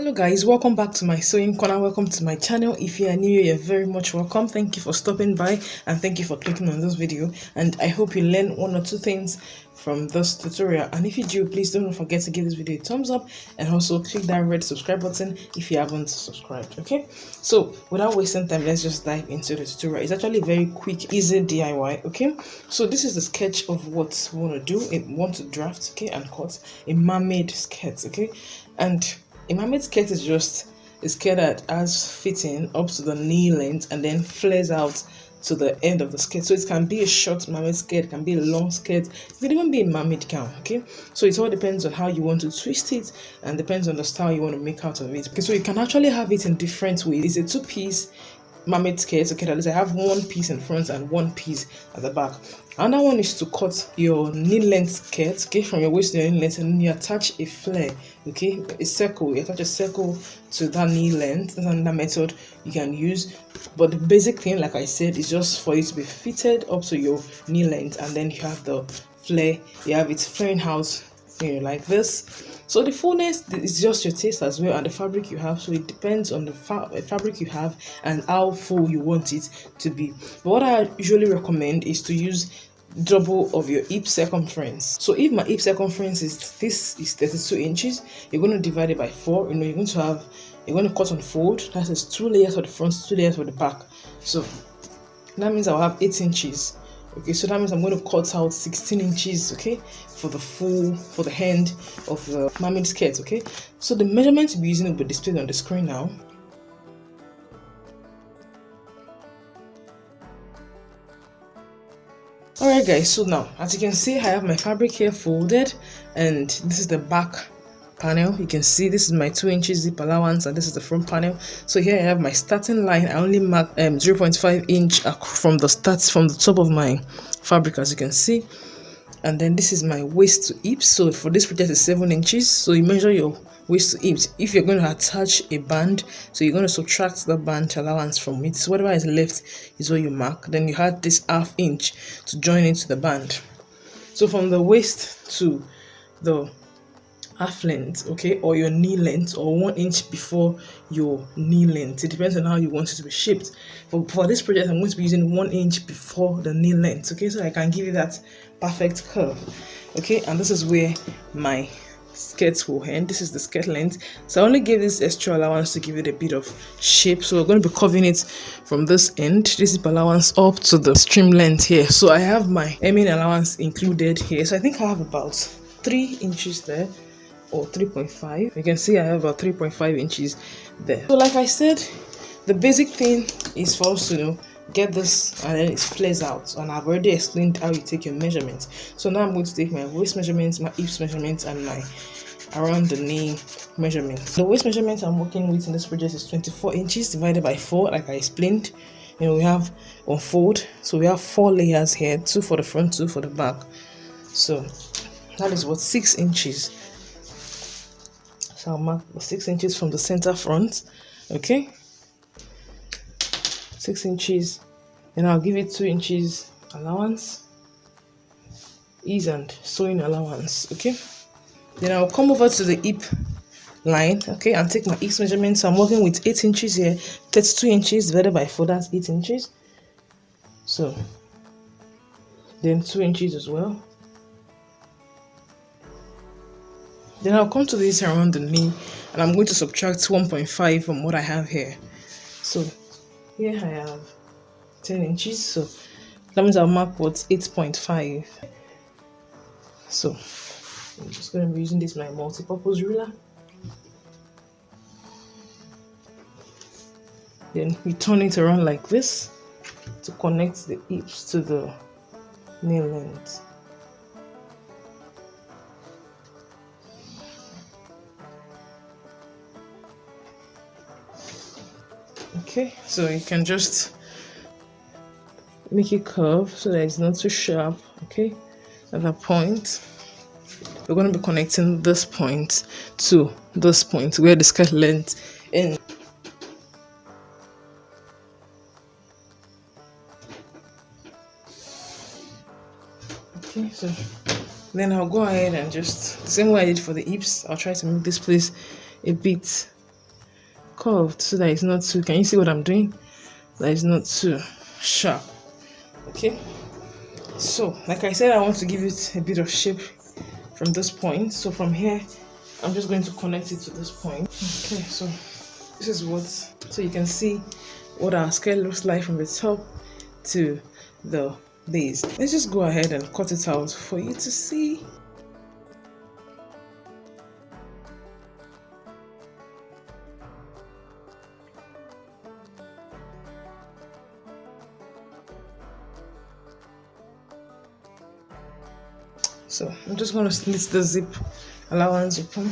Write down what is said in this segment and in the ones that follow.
Hello guys, welcome back to my sewing corner. Welcome to my channel. If you are new, you're very much welcome. Thank you for stopping by and thank you for clicking on this video, and I hope you learn one or two things from this tutorial. And if you do, please don't forget to give this video a thumbs up and also click that red subscribe button if you haven't subscribed. Okay, so without wasting time, let's just dive into the tutorial. It's actually a very quick, easy DIY. Okay, so this is the sketch of what we want to do. We want to draft, okay, and cut a mermaid skirt. Okay, and a mermaid skirt is just a skirt that has fitting up to the knee length and then flares out to the end of the skirt. So it can be a short mermaid skirt, it can be a long skirt, it can even be a mermaid gown. Okay, so it all depends on how you want to twist it and depends on the style you want to make out of it. Okay, so you can actually have it in different ways. It's a two-piece mermaid skirt. Okay, that is, I have one piece in front and one piece at the back. Another one is to cut your knee length skirt, okay, from your waist to your knee length, and then you attach a flare, okay, a circle. You attach a circle to that knee length. That's another method you can use. But the basic thing, like I said, is just for it to be fitted up to your knee length, and then you have the flare. You have it flaring out, you know, like this. So the fullness is just your taste as well, and the fabric you have. So it depends on the fabric you have and how full you want it to be. But what I usually recommend is to use double of your hip circumference. So if my hip circumference is 32 inches, you're going to divide it by 4. You know, you're going to cut and fold. That is 2 layers for the front, 2 layers for the back. So that means I'll have 8 inches. Okay, so that means I'm going to cut out 16 inches, okay, for the hand of the mermaid skirt. Okay, so the measurement to be using will be displayed on the screen now. Alright guys, so now as you can see, I have my fabric here folded, and this is the back panel. You can see this is my 2 inches zip allowance, and this is the front panel. So here I have my starting line. I only mark 0.5 inch from the top of my fabric, as you can see. And then this is my waist to hips. So for this project is 7 inches. So you measure your waist to hips. If you're going to attach a band, so you're going to subtract the band allowance from it. So whatever is left is what you mark. Then you add this ½ inch to join into the band. So from the waist to the half length, okay, or your knee length, or 1 inch before your knee length. It depends on how you want it to be shaped. For this project, I'm going to be using 1 inch before the knee length, okay, so I can give you that perfect curve. Okay, and this is where my skirts will end. This is the skirt length. So I only gave this extra allowance to give it a bit of shape. So we're going to be covering it from this end, this is allowance, up to the trim length here. So I have my hemming allowance included here. So I think I have about 3 inches there, or 3.5. You can see I have about 3.5 inches there. So like I said, the basic thing is for us to get this, and then it flares out, and I've already explained how you take your measurements. So now I'm going to take my waist measurements, my hips measurements, and my around the knee measurements. The waist measurement I'm working with in this project is 24 inches divided by 4, like I explained. You know, we have on fold, so we have 4 layers here, 2 for the front, 2 for the back. So that is what, 6 inches. So I'll mark 6 inches from the center front, okay, 6 inches, and I'll give it 2 inches allowance, ease and sewing allowance, okay. Then I'll come over to the hip line, okay, and take my hips measurements. So I'm working with 8 inches here, 32 inches divided by 4, that's 8 inches. So then 2 inches as well. Then I'll come to this around the knee, and I'm going to subtract 1.5 from what I have here. So here I have 10 inches, so that means I'll mark what, 8.5. So I'm just going to be using this, my multi-purpose ruler. Then we turn it around like this to connect the hips to the knee length. Okay, so you can just make it curve so that it's not too sharp. Okay, at that point we're going to be connecting this point to this point where the skirt length ends. Okay, so then I'll go ahead and just the same way I did for the hips, I'll try to make this place a bit curved so that it's not too, can you see what I'm doing? That it's not too sharp. Okay, so like I said, I want to give it a bit of shape from this point. So from here, I'm just going to connect it to this point. Okay, so this is what, so you can see what our skirt looks like from the top to the base. Let's just go ahead and cut it out for you to see. So I'm just going to slit the zip allowance open.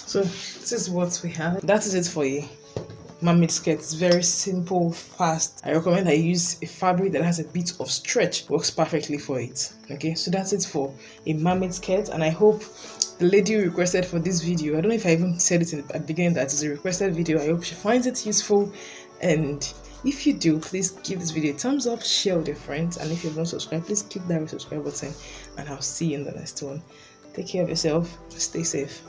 So this is what we have. That is it for you. Mermaid skirt. It's very simple, fast. I recommend I use a fabric that has a bit of stretch. Works perfectly for it. Okay, so that's it for a mermaid skirt, and I hope the lady who requested for this video, I don't know if I even said it at the beginning that it's a requested video. I hope she finds it useful, and if you do, please give this video a thumbs up, share with your friends, and if you haven't subscribed, please click that subscribe button, and I'll see you in the next one. Take care of yourself, stay safe.